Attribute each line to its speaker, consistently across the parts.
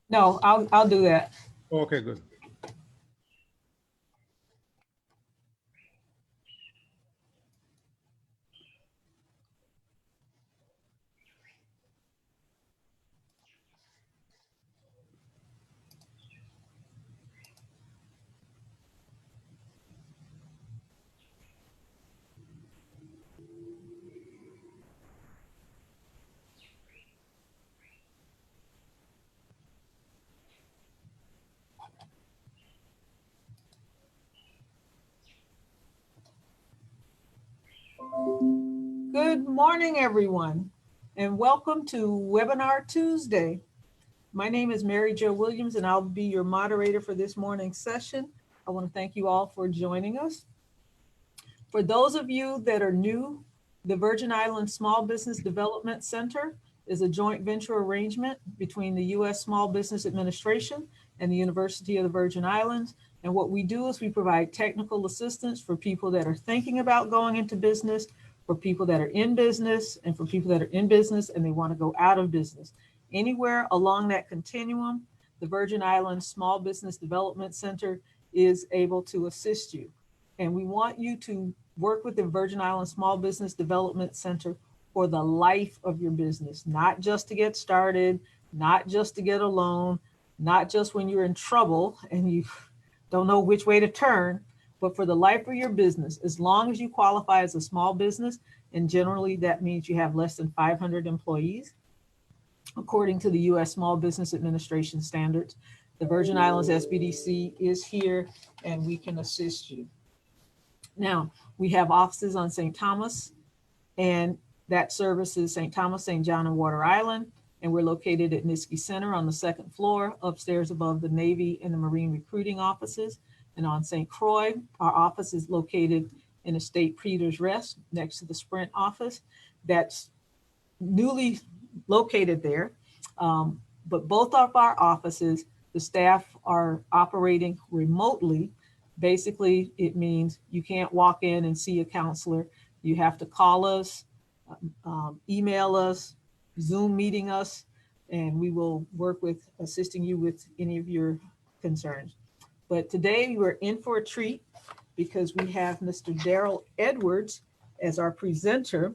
Speaker 1: No, I'll do that.
Speaker 2: Okay, good.
Speaker 1: Good morning, everyone, and welcome to Webinar Tuesday. My name is Mary Jo Williams, and I'll be your moderator for this morning's session. I want to thank you all for joining us. For those of you that are new, the Virgin Islands Small Business Development Center is a joint venture arrangement between the U.S. Small Business Administration and the University of the Virgin Islands. And what we do is we provide technical assistance for people that are thinking about going into business, for people that are in business, and for people that are in business and they want to go out of business. Anywhere along that continuum, the Virgin Islands Small Business Development Center is able to assist you. And we want you to work with the Virgin Islands Small Business Development Center for the life of your business, not just to get started, not just to get a loan, not just when you're in trouble and you don't know which way to turn, but for the life of your business, as long as you qualify as a small business, and generally that means you have less than 500 employees, according to the U.S. Small Business Administration standards. The Virgin Islands SBDC is here and we can assist you. Now, we have offices on St. Thomas, and that services St. Thomas, St. John, and Water Island. And we're located at Niski Center on the second floor, upstairs above the Navy and the Marine recruiting offices. And on St. Croix, our office is located in Estate Peters Rest next to the Sprint office. That's newly located there. But both of our offices, the staff are operating remotely. Basically, it means you can't walk in and see a counselor. You have to call us, email us, Zoom meeting us, and we will work with assisting you with any of your concerns. But today we're in for a treat because we have Mr. Daryl Edwards as our presenter,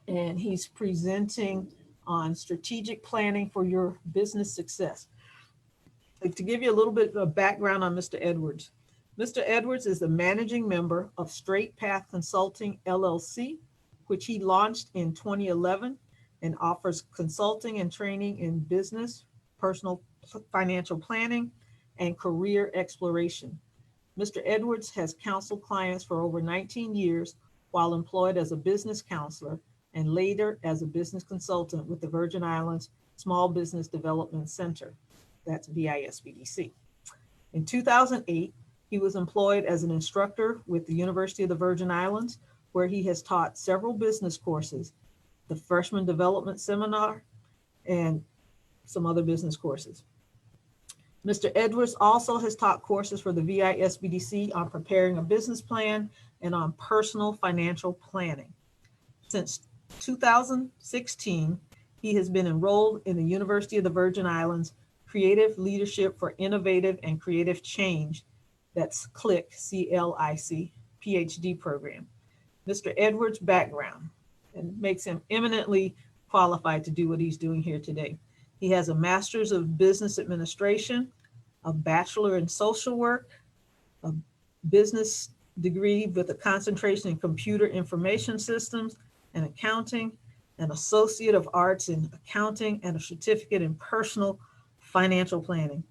Speaker 1: and he's presenting on strategic planning for your business success. To give you a little bit of background on Mr. Edwards. Mr. Edwards is the managing member of Straight Path Consulting, LLC, which he launched in 2011 and offers consulting and training in business, personal financial planning, and career exploration. Mr. Edwards has counseled clients for over 19 years while employed as a business counselor and later as a business consultant with the Virgin Islands Small Business Development Center, that's VISBDC. In 2008, he was employed as an instructor with the University of the Virgin Islands, where he has taught several business courses, the Freshman Development Seminar, and some other business courses. Mr. Edwards also has taught courses for the VISBDC on preparing a business plan and on personal financial planning. Since 2016, he has been enrolled in the University of the Virgin Islands Creative Leadership for Innovative and Creative Change, that's CLIC, C-L-I-C, PhD program. Mr. Edwards' background and makes him eminently qualified to do what he's doing here today. He has a master's of business administration, a bachelor in social work, a business degree with a concentration in computer information systems and accounting, an associate of arts in accounting, and a certificate in personal financial planning.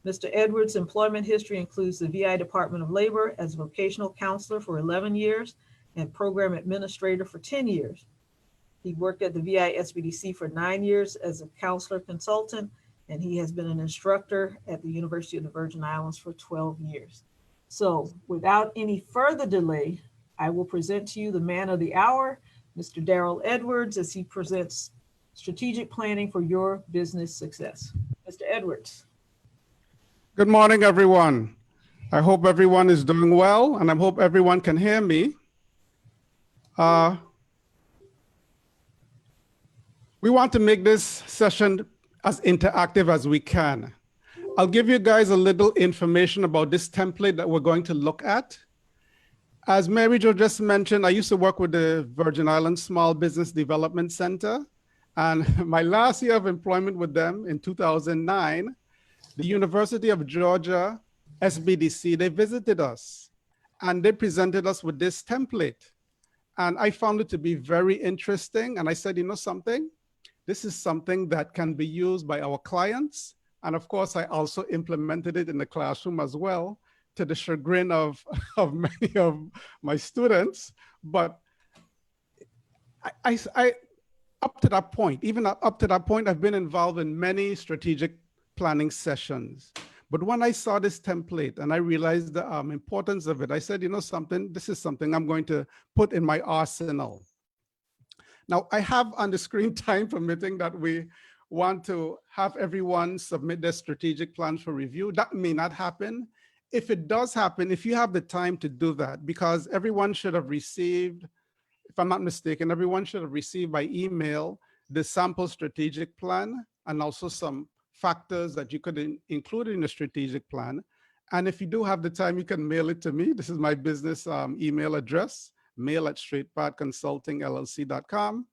Speaker 1: Mr. Edwards' employment history includes the VI Department of Labor as a vocational counselor for 11 years and program administrator for 10 years. He worked at the VISBDC for 9 years as a counselor consultant, and he has been an instructor at the University of the Virgin Islands for 12 years. So without any further delay, I will present to you the man of the hour, Mr. Daryl Edwards, as he presents strategic planning for your business success. Mr. Edwards.
Speaker 2: Good morning, everyone. I hope everyone is doing well, and I hope everyone can hear me. We want to make this session as interactive as we can. I'll give you guys a little information about this template that we're going to look at. As Mary Jo just mentioned, I used to work with the Virgin Islands Small Business Development Center. And my last year of employment with them in 2009, the University of Georgia, SBDC, they visited us and they presented us with this template. And I found it to be very interesting. And I said, you know something? This is something that can be used by our clients. And of course, I also implemented it in the classroom as well, to the chagrin of many of my students. But I up to that point, even up to that point, I've been involved in many strategic planning sessions. But when I saw this template and I realized the importance of it, I said, you know something, this is something I'm going to put in my arsenal. Now, I have on the screen, time permitting, that we want to have everyone submit their strategic plans for review. That may not happen. If it does happen, if you have the time to do that, because everyone should have received, if I'm not mistaken, everyone should have received by email the sample strategic plan and also some factors that you could include in the strategic plan. And if you do have the time, you can mail it to me. This is my business email address, mail@straightpathconsultingllc.com.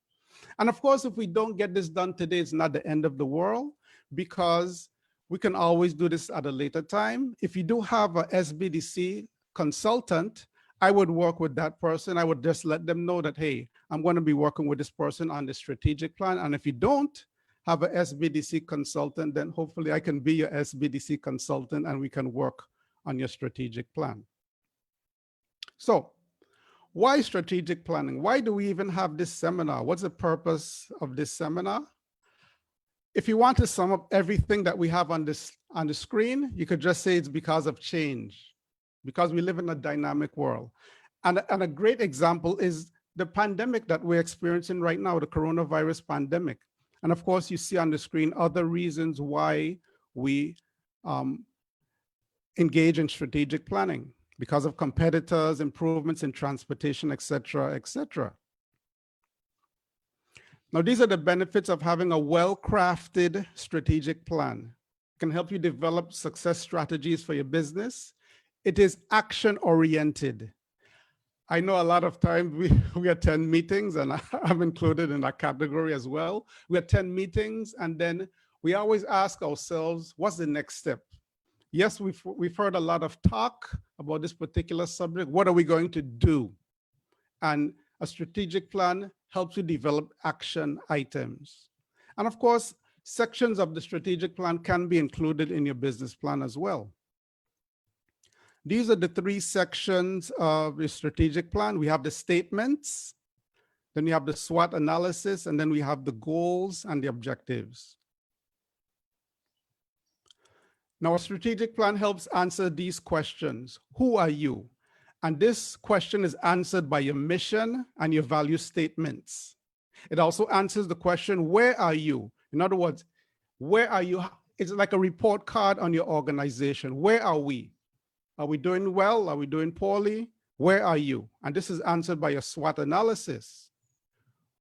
Speaker 2: And of course, if we don't get this done today, it's not the end of the world, because we can always do this at a later time. If you do have a SBDC consultant, I would work with that person. I would just let them know that, hey, I'm going to be working with this person on the strategic plan. And if you don't have a SBDC consultant, then hopefully I can be your SBDC consultant and we can work on your strategic plan. So why strategic planning? Why do we even have this seminar? What's the purpose of this seminar? If you want to sum up everything that we have on the screen, you could just say it's because of change, because we live in a dynamic world. And a great example is the pandemic that we're experiencing right now, the coronavirus pandemic. And of course, you see on the screen other reasons why we engage in strategic planning, because of competitors, improvements in transportation, et cetera, et cetera. Now, these are the benefits of having a well-crafted strategic plan. It can help you develop success strategies for your business. It is action-oriented. I know a lot of times we attend meetings, and I'm included in that category as well. We attend meetings, and then we always ask ourselves, what's the next step? Yes, we've heard a lot of talk about this particular subject. What are we going to do? And a strategic plan helps you develop action items. And of course, sections of the strategic plan can be included in your business plan as well. These are the three sections of the strategic plan. We have the statements, then we have the SWOT analysis, and then we have the goals and the objectives. Now, a strategic plan helps answer these questions. Who are you? And this question is answered by your mission and your value statements. It also answers the question, where are you? In other words, where are you? It's like a report card on your organization. Where are we? Are we doing well? Are we doing poorly? Where are you? And this is answered by a SWOT analysis.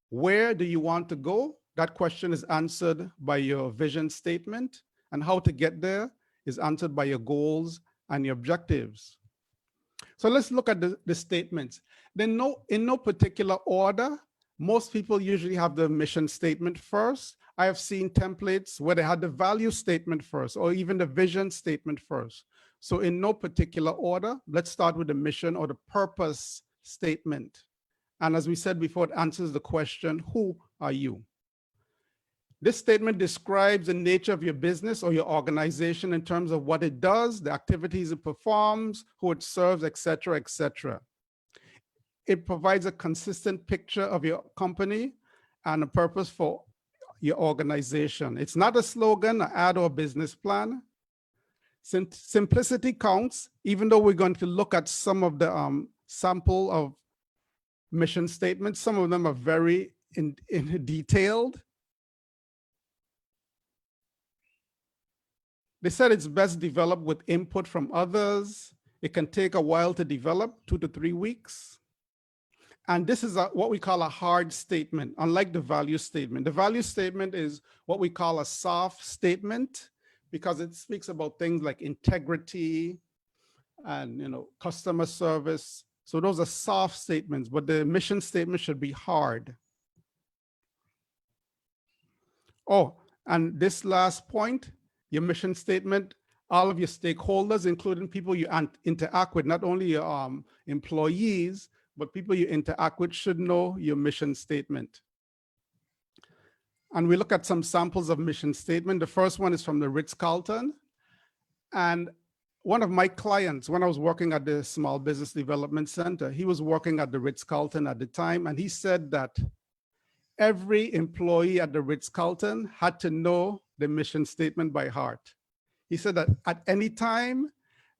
Speaker 2: Where do you want to go? That question is answered by your vision statement. And how to get there is answered by your goals and your objectives. So let's look at the statements. Then in no particular order, most people usually have the mission statement first. I have seen templates where they had the value statement first, or even the vision statement first. So in no particular order, let's start with the mission or the purpose statement. And as we said before, it answers the question, who are you? This statement describes the nature of your business or your organization in terms of what it does, the activities it performs, who it serves, et cetera, et cetera. It provides a consistent picture of your company and a purpose for your organization. It's not a slogan, an ad, or a business plan. Simplicity counts, even though we're going to look at some of the sample of mission statements. Some of them are very detailed. They said it's best developed with input from others. It can take a while to develop, 2 to 3 weeks. And this is what we call a hard statement, unlike the value statement. The value statement is what we call a soft statement because it speaks about things like integrity and customer service. So those are soft statements, but the mission statement should be hard. Oh, and this last point, your mission statement, all of your stakeholders, including people you interact with, not only your employees, but people you interact with should know your mission statement. And we look at some samples of mission statement. The first one is from the Ritz-Carlton. And one of my clients, when I was working at the Small Business Development Center, he was working at the Ritz-Carlton at the time, and he said that every employee at the Ritz-Carlton had to know the mission statement by heart. He said that at any time,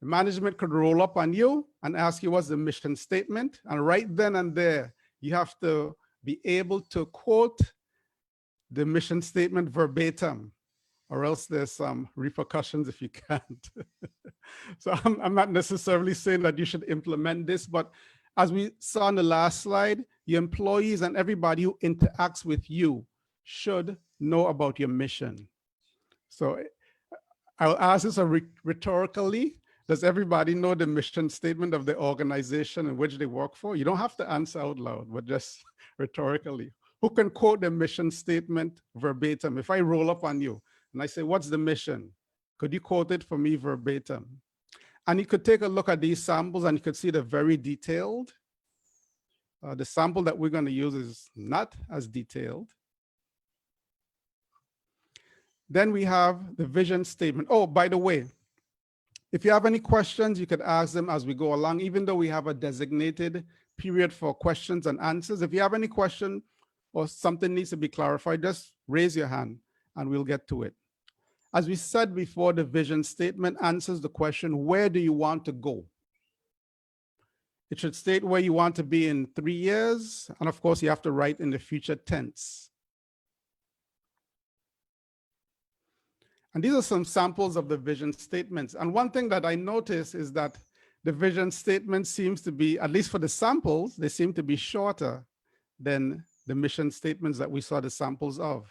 Speaker 2: management could roll up on you and ask you what's the mission statement. And right then and there, you have to be able to quote the mission statement verbatim, or else there's some repercussions if you can't. So I'm not necessarily saying that you should implement this, but as we saw on the last slide, your employees and everybody who interacts with you should know about your mission. So I'll ask this rhetorically. Does everybody know the mission statement of the organization in which they work for? You don't have to answer out loud, but just rhetorically. Who can quote the mission statement verbatim? If I roll up on you and I say, what's the mission? Could you quote it for me verbatim? And you could take a look at these samples and you could see they're very detailed. The sample that we're going to use is not as detailed. Then we have the vision statement. Oh, by the way, if you have any questions, you could ask them as we go along, even though we have a designated period for questions and answers. If you have any question or something needs to be clarified, just raise your hand and we'll get to it. As we said before, the vision statement answers the question, where do you want to go? It should state where you want to be in 3 years. And of course, you have to write in the future tense. And these are some samples of the vision statements. And one thing that I notice is that the vision statement seems to be, at least for the samples, they seem to be shorter than the mission statements that we saw the samples of.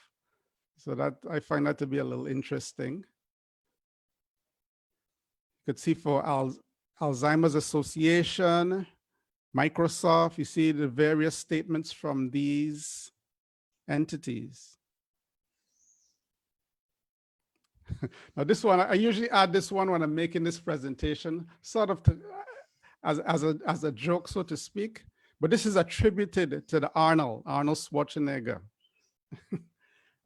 Speaker 2: So that I find that to be a little interesting. You could see for Alzheimer's Association, Microsoft, you see the various statements from these entities. Now this one, I usually add this one when I'm making this presentation, sort of as a joke, so to speak, but this is attributed to the Arnold Schwarzenegger.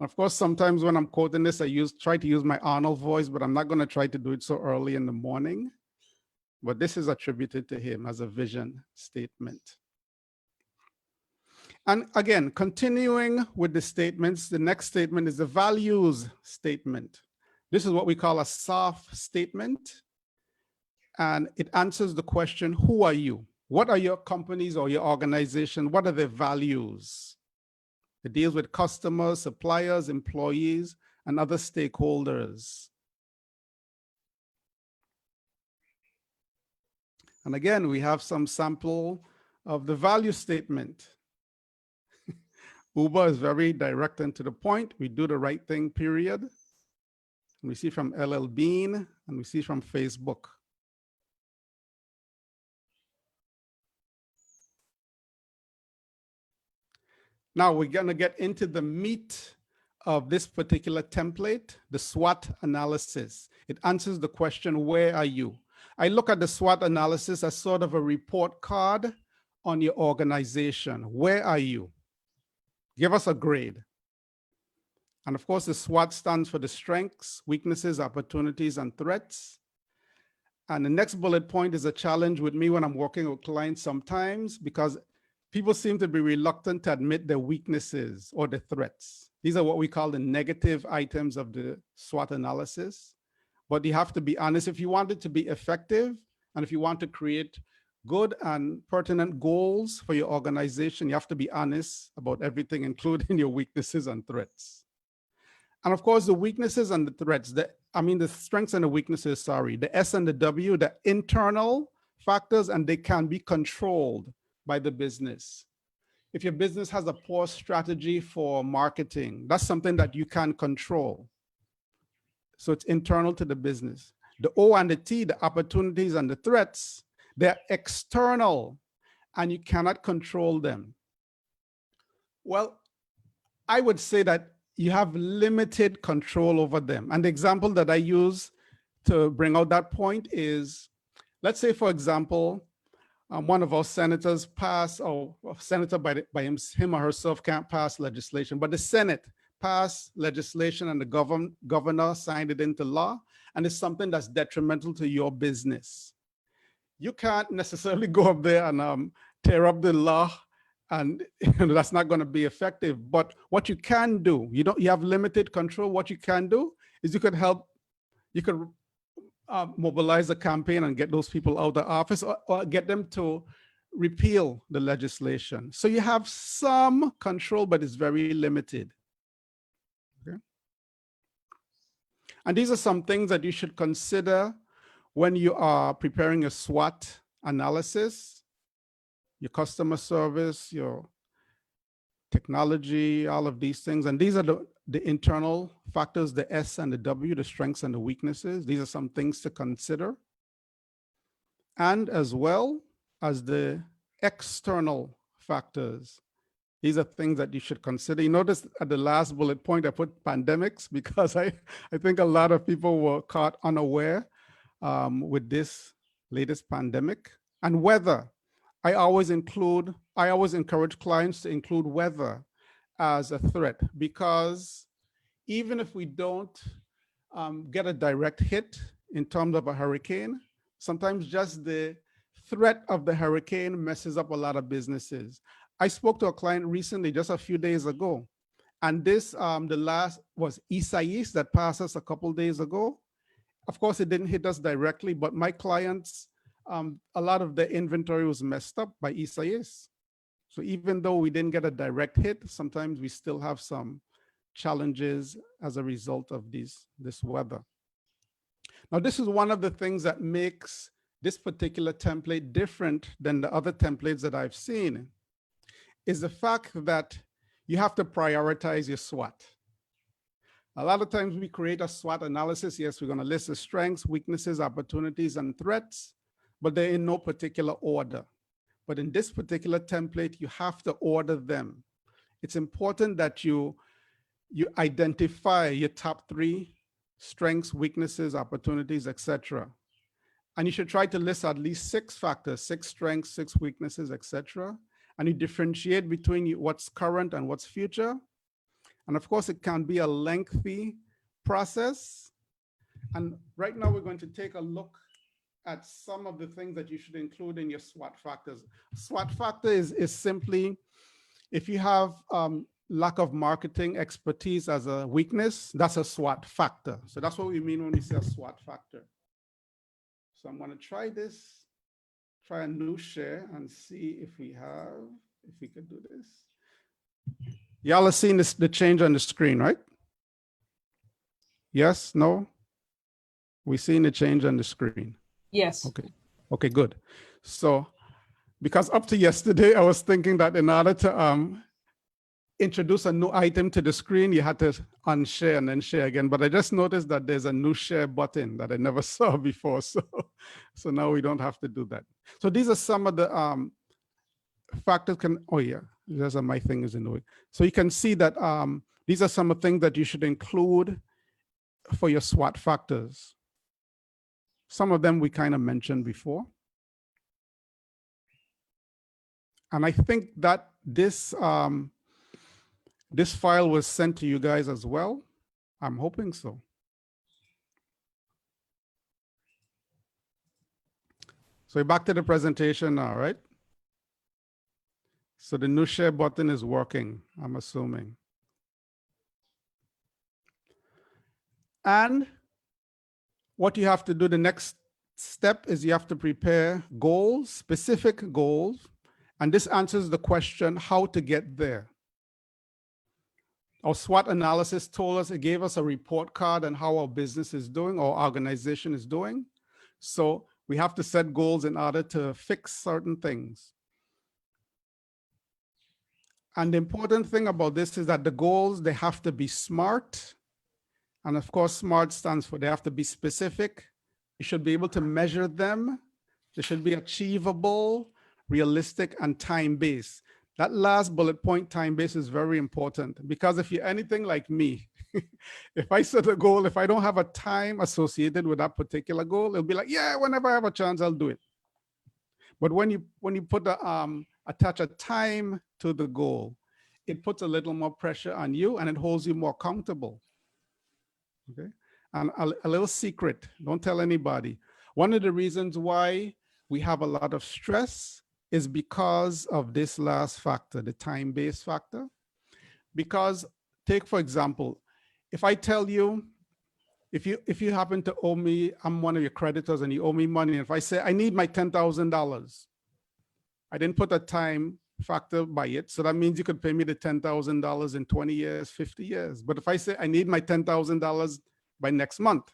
Speaker 2: Of course, sometimes when I'm quoting this, I try to use my Arnold voice, but I'm not going to try to do it so early in the morning. But this is attributed to him as a vision statement. And again, continuing with the statements, the next statement is the values statement. This is what we call a soft statement. And it answers the question, who are you? What are your companies or your organization? What are their values? It deals with customers, suppliers, employees, and other stakeholders. And again, we have some sample of the value statement. Uber is very direct and to the point. We do the right thing, period. And we see from LL Bean, and we see from Facebook. Now we're going to get into the meat of this particular template, the SWOT analysis. It answers the question, where are you? I look at the SWOT analysis as sort of a report card on your organization. Where are you? Give us a grade. And of course, the SWOT stands for the strengths, weaknesses, opportunities, and threats. And the next bullet point is a challenge with me when I'm working with clients sometimes, because people seem to be reluctant to admit their weaknesses or the threats. These are what we call the negative items of the SWOT analysis. But you have to be honest. If you want it to be effective, and if you want to create good and pertinent goals for your organization, you have to be honest about everything, including your weaknesses and threats. And of course, the weaknesses and the threats, the strengths and the weaknesses, the S and the W, the internal factors, and they can be controlled by the business. If your business has a poor strategy for marketing, that's something that you can control. So it's internal to the business. The O and the T, the opportunities and the threats, they're external and you cannot control them. Well, I would say that you have limited control over them. And the example that I use to bring out that point is, let's say, for example, one of our senators passed, or a senator by him or herself can't pass legislation, but the Senate passed legislation and the governor signed it into law, and it's something that's detrimental to your business. You can't necessarily go up there and tear up the law, and that's not going to be effective. But what you can do, you have limited control. What you can do is you could mobilize a campaign and get those people out of office, or get them to repeal the legislation. So you have some control, but it's very limited. Okay. And these are some things that you should consider when you are preparing a SWOT analysis, your customer service, your technology, all of these things. And these are the internal factors, the S and the W, the strengths and the weaknesses. These are some things to consider. And as well as the external factors. These are things that you should consider. You notice at the last bullet point, I put pandemics because I think a lot of people were caught unaware with this latest pandemic. And weather. I always encourage clients to include weather as a threat, because even if we don't get a direct hit in terms of a hurricane, sometimes just the threat of the hurricane messes up a lot of businesses. I spoke to a client recently, just a few days ago, and this, the last was Isaias that passed us a couple days ago. Of course, it didn't hit us directly, but my clients, a lot of the inventory was messed up by Isaias. So even though we didn't get a direct hit, sometimes we still have some challenges as a result of this weather. Now, this is one of the things that makes this particular template different than the other templates that I've seen, is the fact that you have to prioritize your SWOT. A lot of times we create a SWOT analysis. Yes, we're going to list the strengths, weaknesses, opportunities, and threats, but they're in no particular order. But in this particular template, you have to order them. It's important that you identify your top 3 strengths, weaknesses, opportunities, etc. And you should try to list at least 6 factors, 6 strengths, 6 weaknesses, etc. And you differentiate between what's current and what's future. And of course, it can be a lengthy process. And right now we're going to take a look at some of the things that you should include in your SWOT factors. SWOT factor is simply, if you have lack of marketing expertise as a weakness, that's a SWOT factor. So that's what we mean when we say a SWOT factor. So I'm going to try a new share and see if we could do this. Y'all are seeing the change on the screen, right? Yes, no? We're seeing the change on the screen.
Speaker 1: Yes.
Speaker 2: Okay, good. So, because up to yesterday, I was thinking that in order to introduce a new item to the screen, you had to unshare and then share again. But I just noticed that there's a new share button that I never saw before. So now we don't have to do that. So these are some of the factors. My thing is in the way. So you can see that these are some of the things that you should include for your SWOT factors. Some of them we kind of mentioned before. And I think that this file was sent to you guys as well. I'm hoping so. So we're back to the presentation now, right? So the new share button is working, I'm assuming. And what you have to do, the next step is you have to prepare goals, specific goals. And this answers the question, how to get there. Our SWOT analysis told us, it gave us a report card on how our business is doing, our organization is doing. So we have to set goals in order to fix certain things. And the important thing about this is that the goals, they have to be SMART. And of course, SMART stands for they have to be specific. You should be able to measure them. They should be achievable, realistic, and time-based. That last bullet point, time-based, is very important because if you're anything like me, if I set a goal, if I don't have a time associated with that particular goal, it'll be like, yeah, whenever I have a chance, I'll do it. But when you put attach a time to the goal, it puts a little more pressure on you and it holds you more accountable. Okay. And a little secret, don't tell anybody. One of the reasons why we have a lot of stress is because of this last factor, the time-based factor. Because take, for example, if I tell you, if you happen to owe me, I'm one of your creditors and you owe me money. If I say, I need my $10,000, I didn't put a time factor by it. So that means you could pay me the $10,000 in 20 years, 50 years. But if I say I need my $10,000 by next month,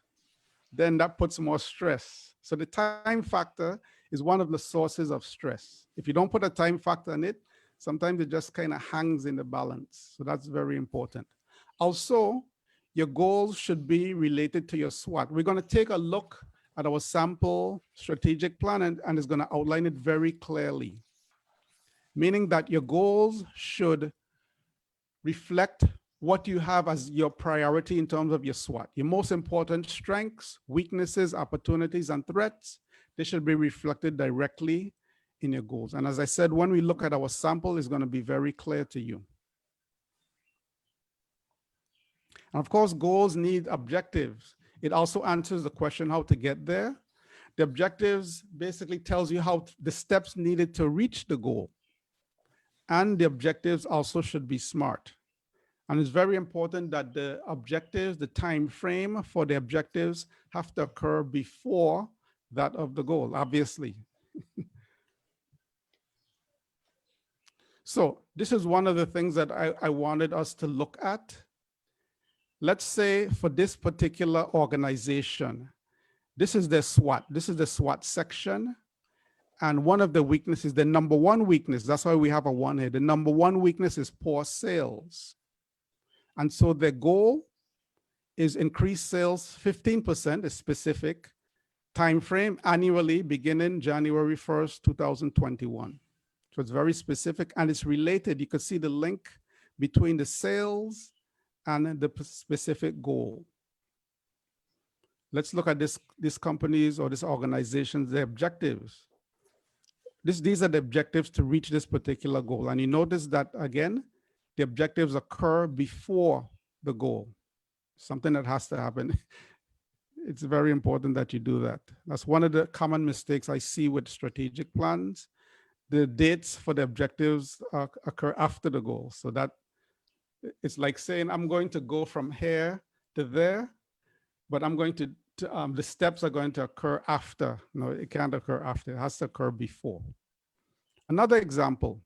Speaker 2: then that puts more stress. So the time factor is one of the sources of stress. If you don't put a time factor on it, sometimes it just kind of hangs in the balance. So that's very important. Also, your goals should be related to your SWOT. We're going to take a look at our sample strategic plan and it's going to outline it very clearly. Meaning that your goals should reflect what you have as your priority in terms of your SWOT. Your most important strengths, weaknesses, opportunities, and threats, they should be reflected directly in your goals. And as I said, when we look at our sample, it's going to be very clear to you. And of course, goals need objectives. It also answers the question how to get there. The objectives basically tells you how the steps needed to reach the goal. And the objectives also should be SMART. And it's very important that the objectives, the time frame for the objectives have to occur before that of the goal, obviously. So this is one of the things that I wanted us to look at. Let's say for this particular organization, this is the SWOT. This is the SWOT section. And one of the weaknesses, the number one weakness, that's why we have a one here. The number one weakness is poor sales. And so the goal is increase sales 15%, a specific time frame annually beginning January 1st, 2021. So it's very specific and it's related. You can see the link between the sales and the specific goal. Let's look at this companies or this organization's the objectives. These are the objectives to reach this particular goal. And you notice that again, the objectives occur before the goal. Something that has to happen. It's very important that you do that. That's one of the common mistakes I see with strategic plans. The dates for the objectives occur after the goal. So that it's like saying, I'm going to go from here to there, but I'm going to the steps are going to occur after. No, it can't occur after. It has to occur before. Another example.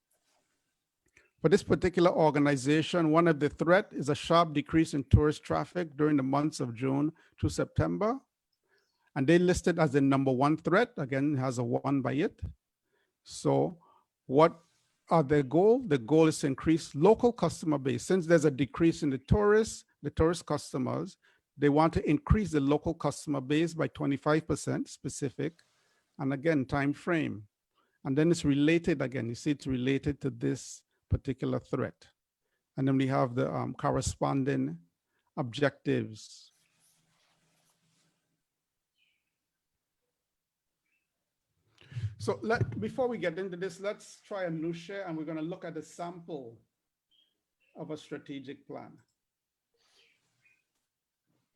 Speaker 2: For this particular organization, one of the threat is a sharp decrease in tourist traffic during the months of June to September. And they listed as the number one threat. Again, it has a one by it. So what are their goal? The goal is to increase local customer base. Since there's a decrease in the tourist customers, they want to increase the local customer base by 25% specific. And again, time frame. And then it's related again. You see it's related to this particular threat. And then we have the corresponding objectives. So before we get into this, let's try a new share and we're going to look at a sample of a strategic plan.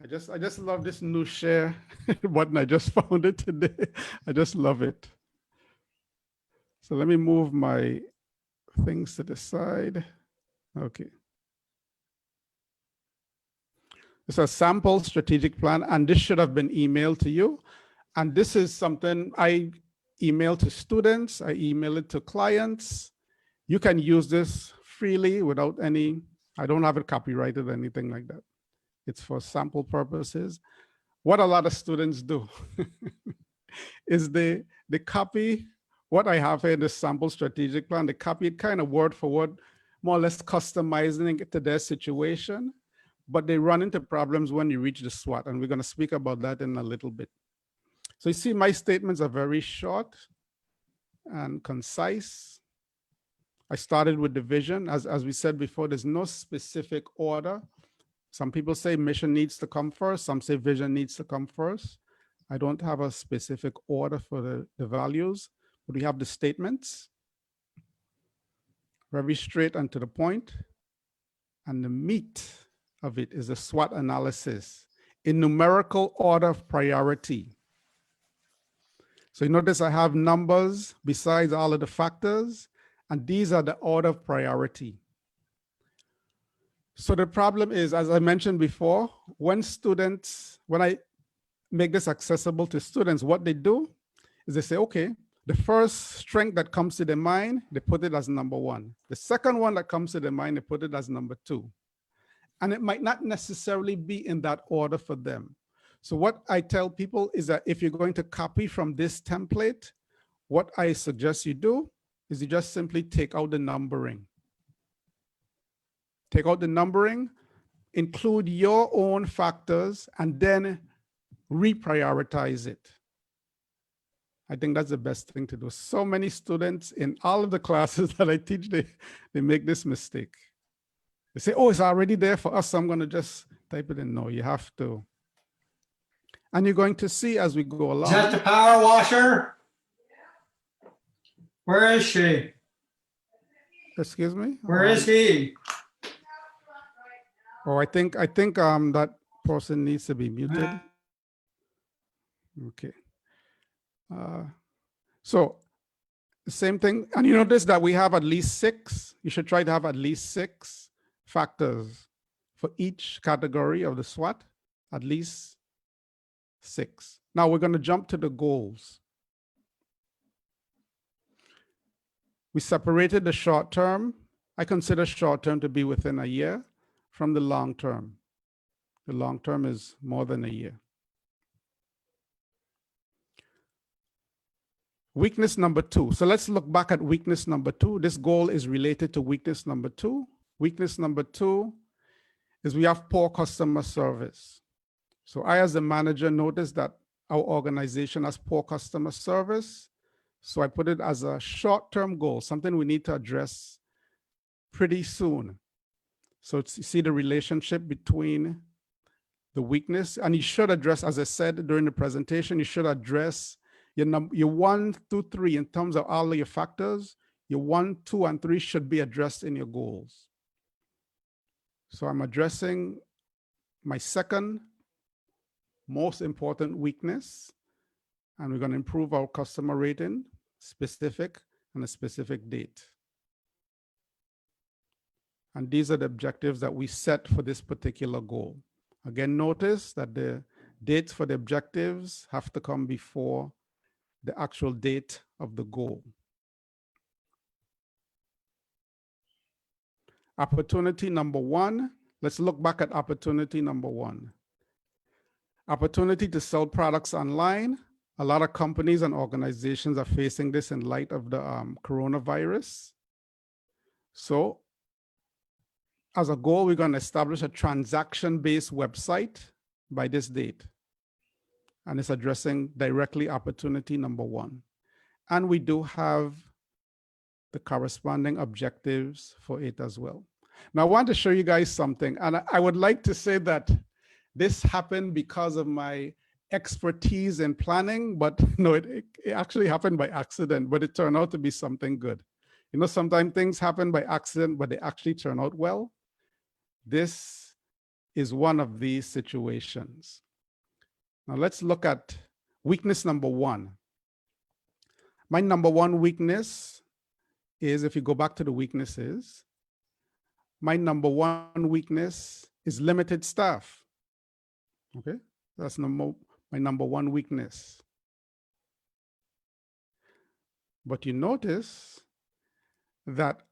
Speaker 2: I just love this new share button. I just found it today. I just love it. So let me move my things to the side. Okay. It's a sample strategic plan, and this should have been emailed to you. And this is something I email to students. I email it to clients. You can use this freely without any, I don't have it copyrighted or anything like that. It's for sample purposes. What a lot of students do is they copy what I have here in the sample strategic plan, they copy it kind of word for word, more or less customizing it to their situation, but they run into problems when you reach the SWOT, and we're going to speak about that in a little bit. So you see, my statements are very short and concise. I started with the vision. As we said before, there's no specific order. Some people say mission needs to come first. Some say vision needs to come first. I don't have a specific order for the values, but we have the statements. Very straight and to the point. And the meat of it is a SWOT analysis in numerical order of priority. So you notice I have numbers besides all of the factors, and these are the order of priority. So the problem is, as I mentioned before, when I make this accessible to students, what they do is they say, okay, the first strength that comes to their mind, they put it as number one. The second one that comes to their mind, they put it as number two. And it might not necessarily be in that order for them. So what I tell people is that if you're going to copy from this template, what I suggest you do is you just simply take out the numbering. Take out the numbering, include your own factors, and then reprioritize it. I think that's the best thing to do. So many students in all of the classes that I teach, they make this mistake. They say, oh, it's already there for us, so I'm going to just type it in. No, you have to. And you're going to see as we go along.
Speaker 3: Is that the power washer? Where is she?
Speaker 2: Excuse me?
Speaker 3: Where is he?
Speaker 2: Oh, I think that person needs to be muted. Okay. So the same thing, and you notice that we have at least 6. You should try to have at least 6 factors for each category of the SWOT, at least 6. Now we're going to jump to the goals. We separated the short term. I consider short term to be within a year from the long term. The long term is more than a year. Weakness number 2. So let's look back at weakness number 2. This goal is related to weakness number 2. Weakness number 2 is we have poor customer service. So I, as a manager, noticed that our organization has poor customer service. So I put it as a short-term goal, something we need to address pretty soon. So you see the relationship between the weakness, and you should address, as I said during the presentation, you should address your 1, 2, 3 in terms of all of your factors. Your 1, 2, and 3 should be addressed in your goals. So I'm addressing my second most important weakness, and we're going to improve our customer rating, specific and a specific date. And these are the objectives that we set for this particular goal. Again, notice that the dates for the objectives have to come before the actual date of the goal. Opportunity number 1, let's look back at opportunity number 1. Opportunity to sell products online. A lot of companies and organizations are facing this in light of the coronavirus. So as a goal, we're going to establish a transaction-based website by this date. And it's addressing directly opportunity number 1. And we do have the corresponding objectives for it as well. Now, I want to show you guys something. And I would like to say that this happened because of my expertise in planning, but no, it actually happened by accident, but it turned out to be something good. You know, sometimes things happen by accident, but they actually turn out well. This is one of these situations. Now let's look at weakness number 1. My number 1 weakness is, if you go back to the weaknesses, my number 1 weakness is limited staff. Okay, that's my number 1 weakness. But you notice that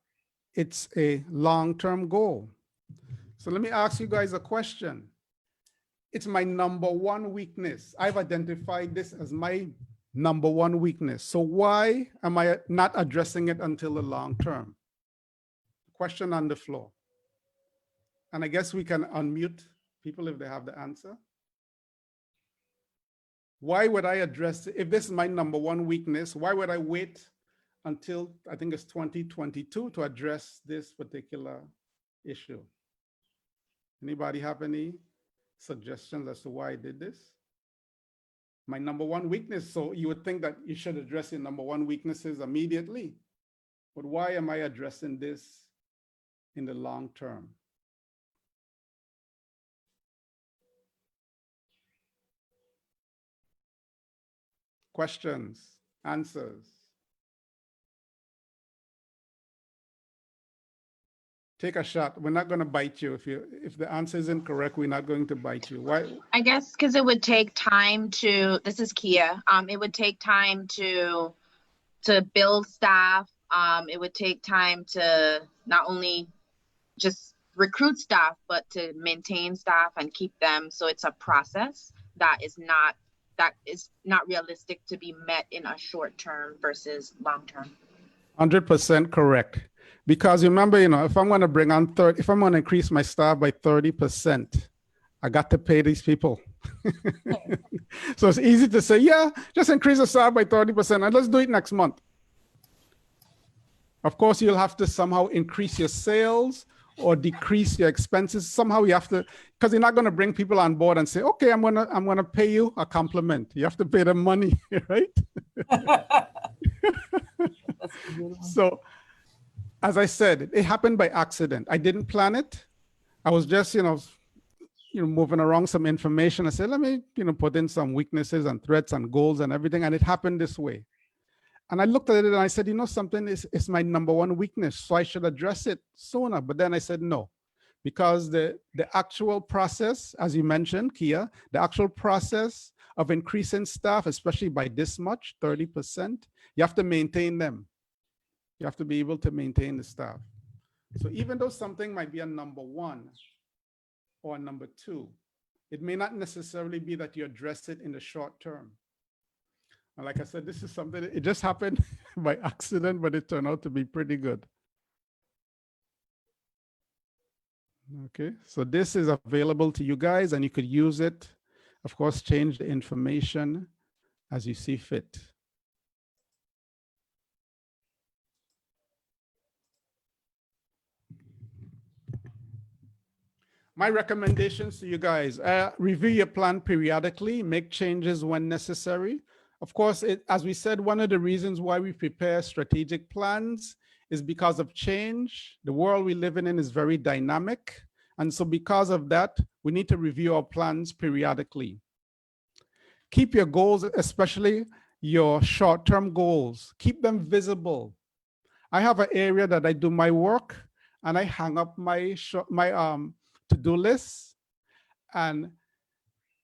Speaker 2: it's a long-term goal. So let me ask you guys a question. It's my number 1 weakness. I've identified this as my number 1 weakness. So why am I not addressing it until the long term? The Question on the floor. And I guess we can unmute people if they have the answer. Why would I address it? If this is my number one weakness, why would I wait until I think it's 2022 to address this particular issue? Anybody have any suggestions as to why I did this? My number one weakness. So you would think that you should address your number one weaknesses immediately. But why am I addressing this in the long term? Questions, answers. Take a shot. We're not going to bite you. If the answer is incorrect, we're not going to bite you. Why?
Speaker 4: I guess because it would take time to, this is Kia, it would take time to build staff. It would take time to not only just recruit staff, but to maintain staff and keep them. So it's a process that is not realistic to be met in a short term versus long term.
Speaker 2: 100% correct. Because remember, if I'm going to bring on if I'm going to increase my staff by 30%, I got to pay these people. So it's easy to say, yeah, just increase the staff by 30% and let's do it next month. Of course, you'll have to somehow increase your sales or decrease your expenses. Somehow you have to, because you're not going to bring people on board and say, okay, I'm gonna pay you a compliment. You have to pay them money, right? So, as I said, it happened by accident. I didn't plan it. I was just, moving around some information. I said, let me, put in some weaknesses and threats and goals and everything. And it happened this way. And I looked at it and I said, something is my number one weakness, so I should address it sooner. But then I said, no, because the actual process, as you mentioned, Kia, the actual process of increasing staff, especially by this much, 30%, you have to maintain them. You have to be able to maintain the staff. So even though something might be a number one or a number two, it may not necessarily be that you address it in the short term. And like I said, this is something, it just happened by accident, but it turned out to be pretty good. Okay, so this is available to you guys and you could use it. Of course, change the information as you see fit. My recommendations to you guys, review your plan periodically, make changes when necessary. Of course, as we said, one of the reasons why we prepare strategic plans is because of change. The world we live in is very dynamic. And so because of that, we need to review our plans periodically. Keep your goals, especially your short-term goals, keep them visible. I have an area that I do my work and I hang up my to-do list, and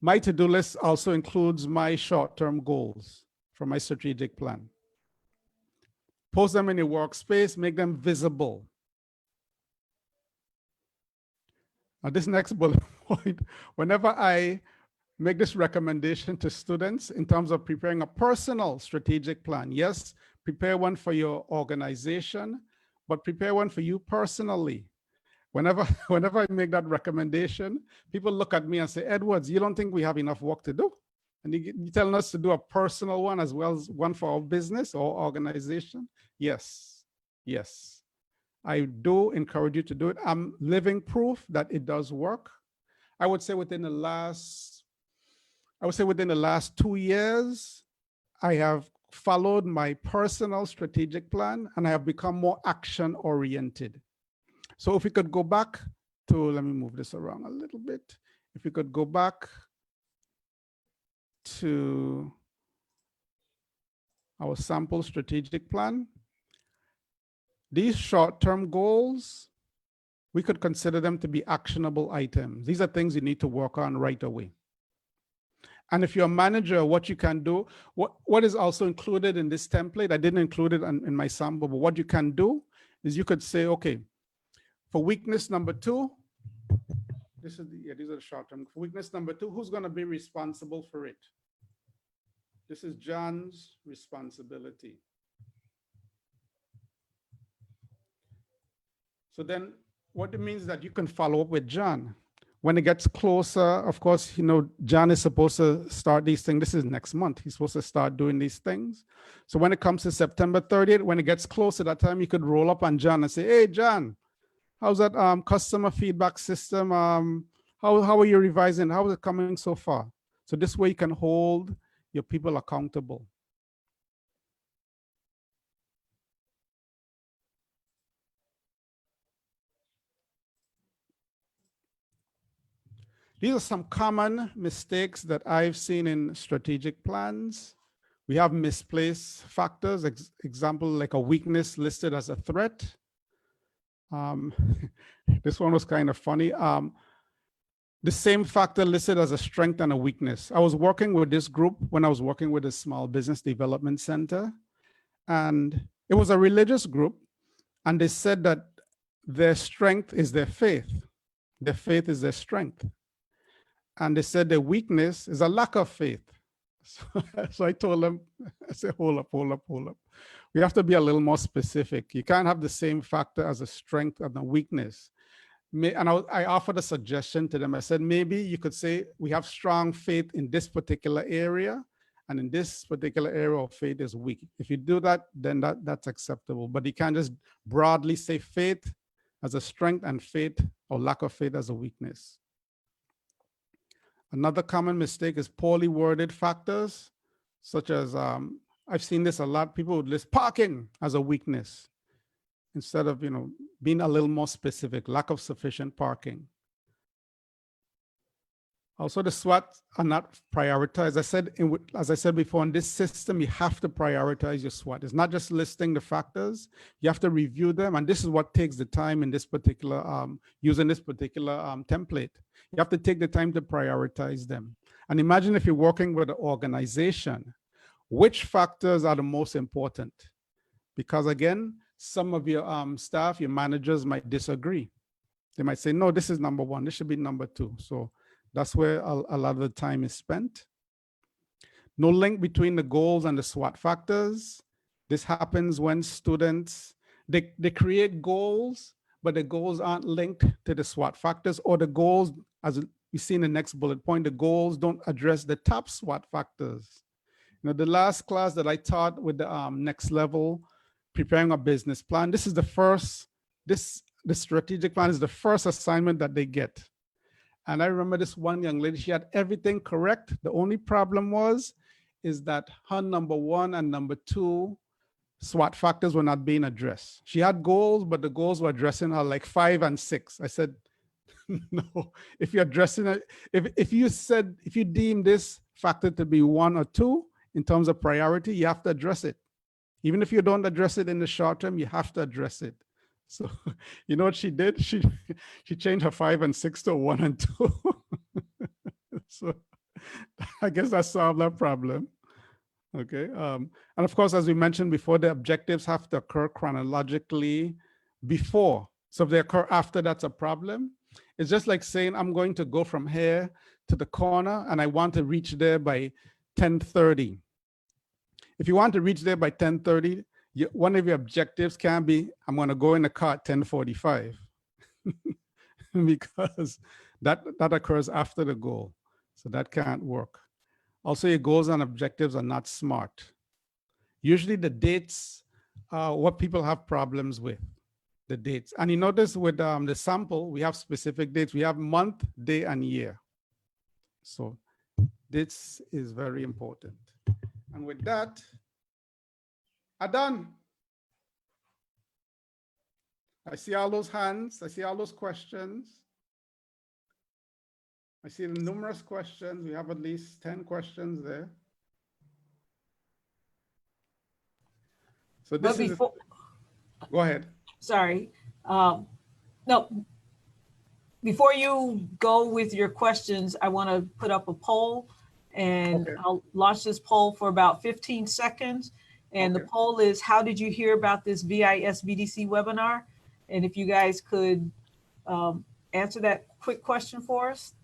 Speaker 2: my to-do list also includes my short-term goals for my strategic plan. Post them in your workspace, make them visible. Now this next bullet point, whenever I make this recommendation to students in terms of preparing a personal strategic plan, yes, prepare one for your organization, but prepare one for you personally. Whenever I make that recommendation, people look at me and say, Edwards, you don't think we have enough work to do? And you're telling us to do a personal one as well as one for our business or organization? Yes, yes. I do encourage you to do it. I'm living proof that it does work. I would say within the last 2 years, I have followed my personal strategic plan and I have become more action oriented. So if we could go back to, let me move this around a little bit. If we could go back to our sample strategic plan, these short-term goals, we could consider them to be actionable items. These are things you need to work on right away. And if you're a manager, what you can do, what is also included in this template, I didn't include it in my sample, but what you can do is you could say, okay, for weakness number 2, these are the short term. For weakness number 2, who's going to be responsible for it? This is John's responsibility. So then what it means is that you can follow up with John. When it gets closer, of course, John is supposed to start these things. This is next month. He's supposed to start doing these things. So when it comes to September 30th, when it gets closer, that time you could roll up on John and say, hey, John, how's that customer feedback system? How are you revising? How is it coming so far? So this way you can hold your people accountable. These are some common mistakes that I've seen in strategic plans. We have misplaced factors, example, like a weakness listed as a threat. This one was kind of funny. The same factor listed as a strength and a weakness. I was working with this group when I was working with a small business development center, and it was a religious group, and they said that their strength is their faith. Their faith is their strength. And they said their weakness is a lack of faith. So I told them, I said, hold up. We have to be a little more specific. You can't have the same factor as a strength and a weakness. And I offered a suggestion to them. I said, maybe you could say we have strong faith in this particular area, and in this particular area of faith is weak. If you do that, then that's acceptable. But you can't just broadly say faith as a strength and faith or lack of faith as a weakness. Another common mistake is poorly worded factors, such as, I've seen this a lot, people would list parking as a weakness instead of, being a little more specific, lack of sufficient parking. Also, the SWOT are not prioritized. As I said before, in this system, you have to prioritize your SWOT. It's not just listing the factors. You have to review them. And this is what takes the time in this particular, using this particular template. You have to take the time to prioritize them. And imagine if you're working with an organization, which factors are the most important? Because again, some of your staff, your managers might disagree. They might say, no, this is number one, this should be number two. So that's where a lot of the time is spent. No link between the goals and the SWOT factors. This happens when students, they create goals, but the goals aren't linked to the SWOT factors, or the goals, as we see in the next bullet point, the goals don't address the top SWOT factors. The last class that I taught with the next level, preparing a business plan, this is the first, the strategic plan is the first assignment that they get. And I remember this one young lady, she had everything correct. The only problem is that her number one and number two SWOT factors were not being addressed. She had goals, but the goals were addressing her like 5 and 6. I said, no, if you're addressing it, if you deem this factor to be 1 or 2 in terms of priority, you have to address it. Even if you don't address it in the short term, you have to address it. So you know what she did? She changed her 5 and 6 to 1 and 2. So I guess that solved that problem. Okay. And of course, as we mentioned before, the objectives have to occur chronologically before. So if they occur after, that's a problem. It's just like saying, I'm going to go from here to the corner and I want to reach there by 10:30. If you want to reach there by 10:30, one of your objectives can be, I'm going to go in the car at 10:45 because that occurs after the goal. So that can't work. Also, your goals and objectives are not SMART. Usually the dates are what people have problems with, the dates. And you notice with the sample, we have specific dates. We have month, day, and year. So this is very important. And with that, Adan, I see all those hands. I see all those questions. I see the numerous questions. We have at least 10 questions there. So this is, go ahead.
Speaker 1: Sorry. No, before you go with your questions, I want to put up a poll, and okay. I'll launch this poll for about 15 seconds. And okay. The poll is, how did you hear about this VIS-BDC webinar? And if you guys could answer that quick question for us,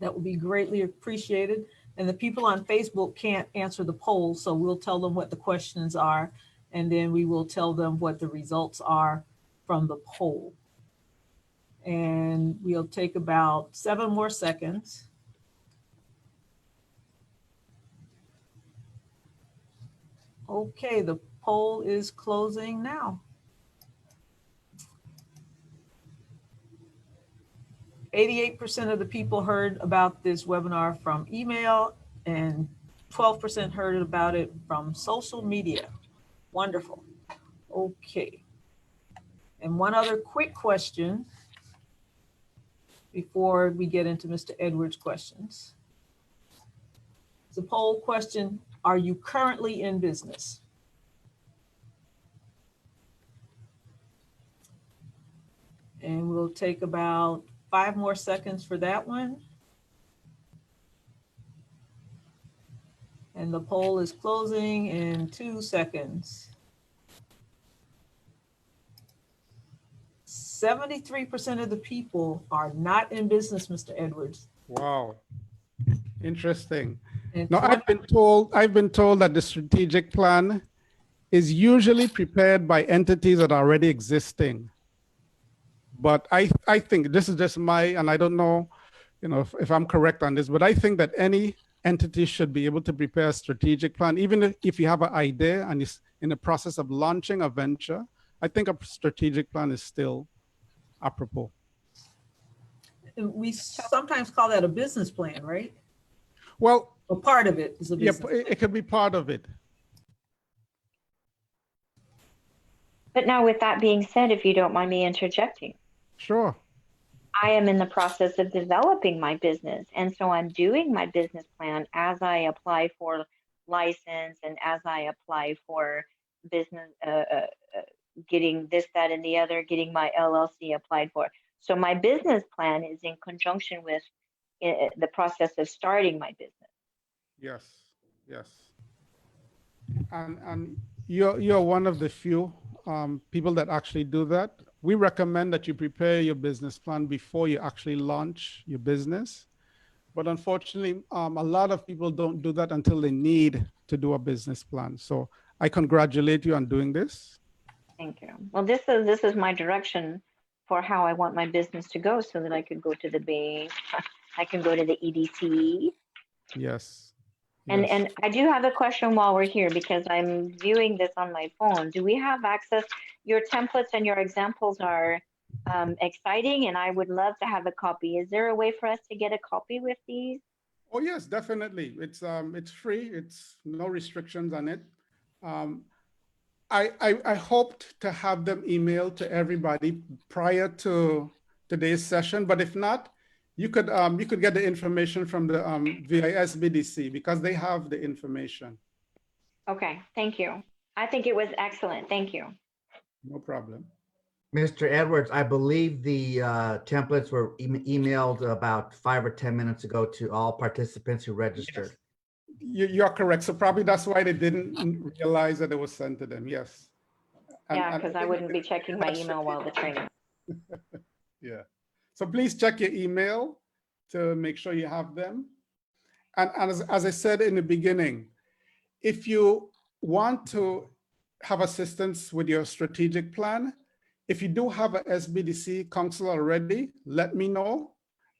Speaker 1: that would be greatly appreciated. And the people on Facebook can't answer the poll, so we'll tell them what the questions are, and then we will tell them what the results are from the poll. And we'll take about 7 more seconds. Okay, the poll is closing now. 88% of the people heard about this webinar from email, and 12% heard about it from social media. Wonderful. Okay. And one other quick question before we get into Mr. Edwards' questions. The poll question, are you currently in business? And we'll take about 5 more seconds for that one. And the poll is closing in 2 seconds. 73% of the people are not in business, Mr. Edwards.
Speaker 2: Wow. Interesting.
Speaker 1: And
Speaker 2: Now, I've been told that the strategic plan is usually prepared by entities that are already existing. But I think this is just and I don't know, if I'm correct on this, but I think that any entity should be able to prepare a strategic plan, even if you have an idea and it's in the process of launching a venture. I think a strategic plan is still apropos.
Speaker 1: we sometimes call that a business plan, right?
Speaker 2: Well,
Speaker 1: Or part of it is a business plan.
Speaker 2: it could be part of it.
Speaker 5: But now with that being said, if you don't mind me interjecting,
Speaker 2: Sure.
Speaker 5: I am in the process of developing my business. And so I'm doing my business plan as I apply for license and as I apply for business, getting this, that, and the other, getting my LLC applied for. So my business plan is in conjunction with the process of starting my business.
Speaker 2: Yes. Yes. And you're one of the few people that actually do that. We recommend that you prepare your business plan before you actually launch your business. But unfortunately, a lot of people don't do that until they need to do a business plan. So I congratulate you on doing this.
Speaker 5: Thank you. Well, this is my direction for how I want my business to go, so that I could go to the bank, I can go to the EDC.
Speaker 2: Yes.
Speaker 5: And I do have a question while we're here, because I'm viewing this on my phone. Do we have access? Your templates and your examples are exciting, and I would love to have a copy. Is there a way for us to get a copy with these?
Speaker 2: Oh yes, definitely. It's free. It's no restrictions on it. I hoped to have them emailed to everybody prior to today's session, but if not, you could get the information from the via SBDC, because they have the information.
Speaker 5: Okay, thank you. I think it was excellent. Thank you.
Speaker 2: No problem.
Speaker 6: Mr. Edwards, I believe the templates were emailed about 5 or 10 minutes ago to all participants who registered.
Speaker 2: Yes. You're correct. So probably that's why they didn't realize that it was sent to them. Yes.
Speaker 5: Yeah, because I wouldn't be checking my email while the training.
Speaker 2: Yeah. So please check your email to make sure you have them. And as I said in the beginning, if you want to have assistance with your strategic plan, if you do have a SBDC counselor already, let me know.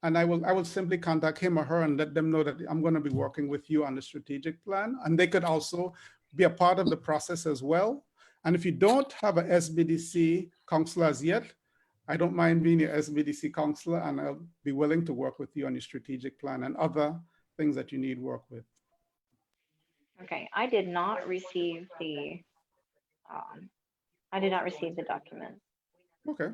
Speaker 2: And I will simply contact him or her and let them know that I'm going to be working with you on the strategic plan. And they could also be a part of the process as well. And if you don't have a SBDC counselor as yet, I don't mind being your SBDC counselor, and I'll be willing to work with you on your strategic plan and other things that you need work with.
Speaker 5: Okay, I did not receive the document.
Speaker 2: Okay.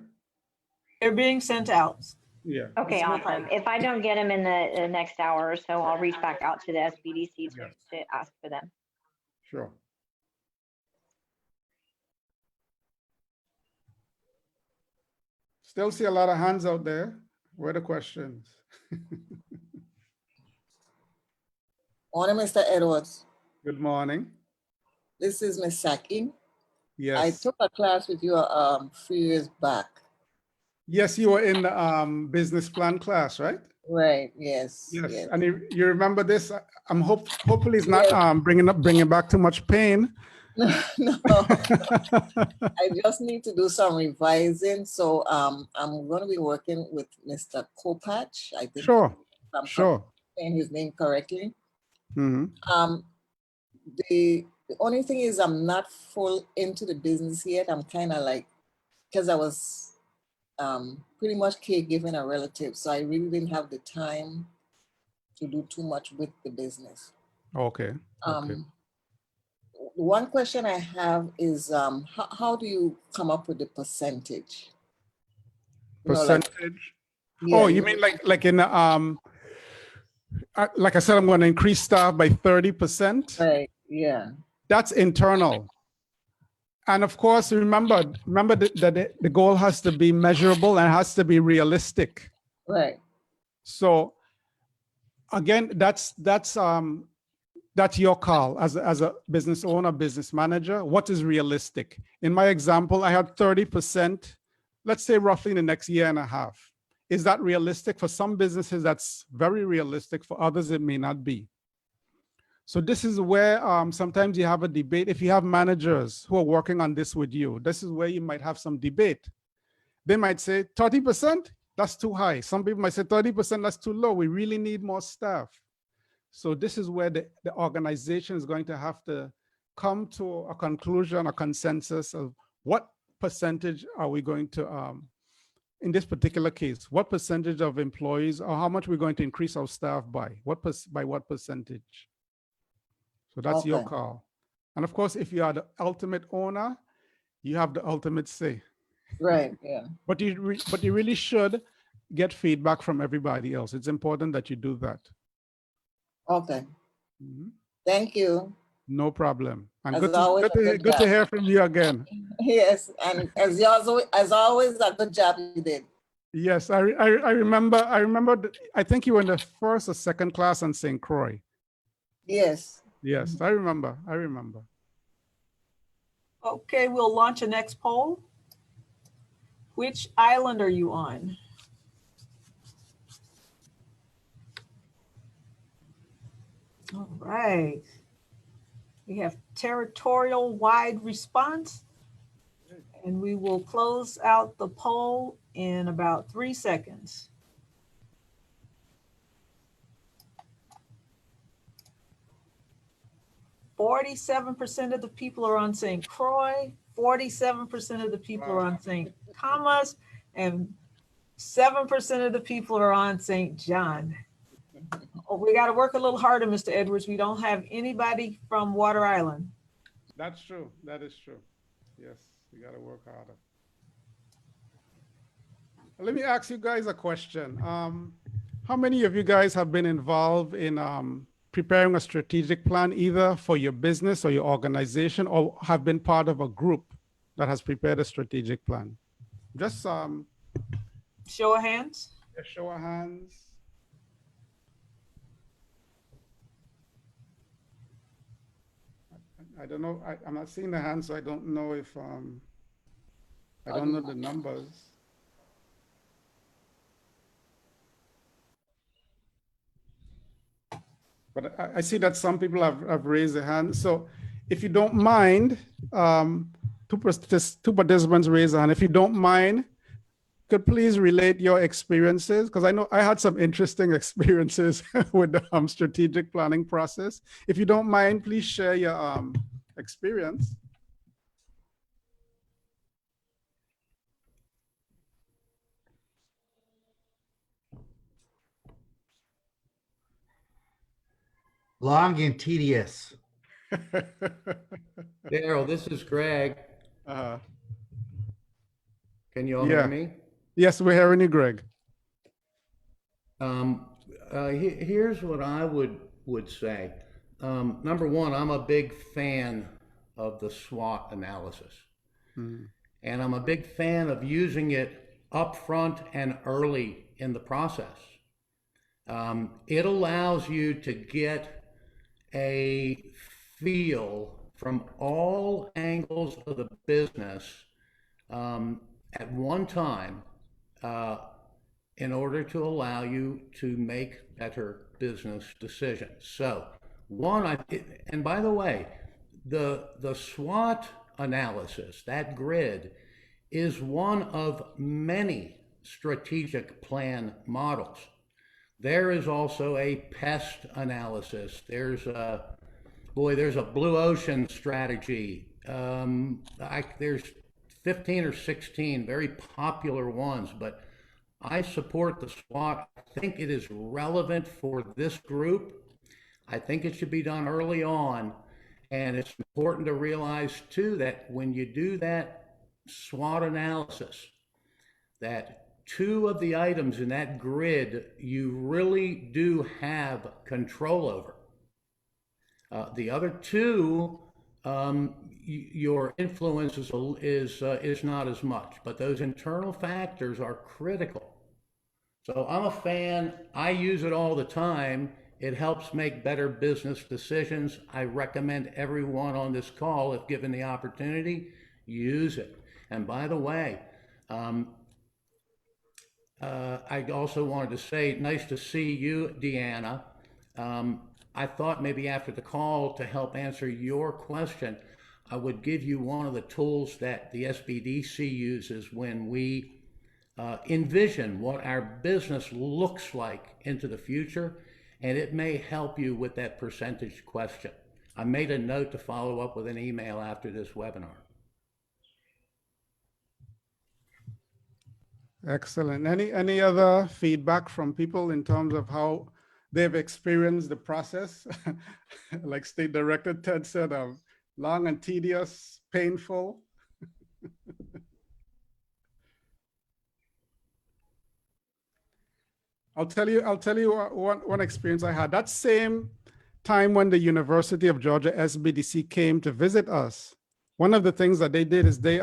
Speaker 1: They're being sent out.
Speaker 2: Yeah.
Speaker 5: Okay, awesome. If I don't get them in the next hour or so, I'll reach back out to the SBDC to ask for them.
Speaker 2: Sure. Still see a lot of hands out there. Where are the questions?
Speaker 7: Morning, Mr. Edwards.
Speaker 2: Good morning.
Speaker 7: This is Ms. Sakin.
Speaker 2: Yes.
Speaker 7: I took a class with you a few years back.
Speaker 2: Yes, you were in the business plan class, right?
Speaker 7: Right. Yes.
Speaker 2: Yes. And you remember this? I'm hopefully it's not bringing back too much pain,
Speaker 7: No, I just need to do some revising. So I'm going to be working with Mr. Kopach. I think
Speaker 2: Sure,
Speaker 7: I'm
Speaker 2: sure.
Speaker 7: saying his name correctly.
Speaker 2: Hmm.
Speaker 7: The only thing is I'm not full into the business yet. I'm kind of like, because I was pretty much caregiving a relative, so I really didn't have the time to do too much with the business.
Speaker 2: Okay, okay.
Speaker 7: One question I have is how do you come up with the percentage? You know, like,
Speaker 2: Percentage?
Speaker 7: yeah,
Speaker 2: Oh, you mean like in like I said, I'm going to increase staff by 30%.
Speaker 7: right, yeah,
Speaker 2: That's internal. And of course, remember that the goal has to be measurable and has to be realistic.
Speaker 7: right,
Speaker 2: So again, that's your call as a business owner, business manager. What is realistic? In my example, I had 30%, let's say roughly in the next year and a half. Is that realistic? For some businesses, that's very realistic. For others, it may not be. So this is where sometimes you have a debate. If you have managers who are working on this with you, this is where you might have some debate. They might say 30%, that's too high. Some people might say 30%, that's too low. We really need more staff. So this is where the organization is going to have to come to a conclusion, a consensus of what percentage are we going to, in this particular case, what percentage of employees or how much we're going to increase our staff by, by what percentage? So that's your
Speaker 7: Okay.
Speaker 2: call. And of course, if you are the ultimate owner, you have the ultimate say.
Speaker 7: right, yeah.
Speaker 2: But you really should get feedback from everybody else. It's important that you do that.
Speaker 7: Okay,
Speaker 2: Mhm.
Speaker 7: thank you.
Speaker 2: No problem. And
Speaker 7: As
Speaker 2: good
Speaker 7: always, a good
Speaker 2: to
Speaker 7: job.
Speaker 2: hear from you again.
Speaker 7: Yes, and as always, a good job you did.
Speaker 2: Yes, I remember. I think you were in the first or second class on St. Croix.
Speaker 7: Yes.
Speaker 2: Yes, I remember.
Speaker 1: Okay, we'll launch a next poll. Which island are you on? All right. We have territorial wide response, and we will close out the poll in about 3 seconds. 47% of the people are on St. Croix, 47% of the people are on St. Thomas, and 7% of the people are on St. John. Oh, we got to work a little harder, Mr. Edwards. We don't have anybody from Water Island.
Speaker 2: That's true. That is true. Yes, we got to work harder. Let me ask you guys a question. How many of you guys have been involved in preparing a strategic plan, either for your business or your organization, or have been part of a group that has prepared a strategic plan? Just
Speaker 1: Show of hands.
Speaker 2: a show of hands. I don't know. I'm not seeing the hands, so I don't know if I don't know the numbers. But I see that some people have raised their hand. So if you don't mind, two participants raised their hand. If you don't mind, could please relate your experiences? Because I know I had some interesting experiences with the strategic planning process. If you don't mind, please share your experience.
Speaker 6: Long and tedious.
Speaker 8: Daryl, this is Greg.
Speaker 2: Uh,
Speaker 8: Can you all
Speaker 2: Yeah.
Speaker 8: hear me?
Speaker 2: yes, we're hearing you, Greg.
Speaker 8: Here's what I would say. Number one, I'm a big fan of the SWOT analysis. And I'm a big fan of using it upfront and early in the process. It allows you to get a feel from all angles of the business at one time in order to allow you to make better business decisions. So and by the way, the SWOT analysis, that grid, is one of many strategic plan models. There is also a pest analysis. There's a blue ocean strategy. There's 15 or 16 very popular ones, but I support the SWOT. I think it is relevant for this group. I think it should be done early on. And it's important to realize too that when you do that SWOT analysis, that two of the items in that grid you really do have control over. The other two, your influence is not as much, but those internal factors are critical. So I'm a fan. I use it all the time. It helps make better business decisions. I recommend everyone on this call, if given the opportunity, use it. And by the way, I also wanted to say, nice to see you, Deanna. I thought maybe after the call, to help answer your question, I would give you one of the tools that the SBDC uses when we envision what our business looks like into the future, and it may help you with that percentage question. I made a note to follow up with an email after this webinar.
Speaker 2: Excellent. Any other feedback from people in terms of how they've experienced the process? Like State Director Ted said, long and tedious, painful. I'll tell you one experience I had. That same time when the University of Georgia SBDC came to visit us, one of the things that they did is they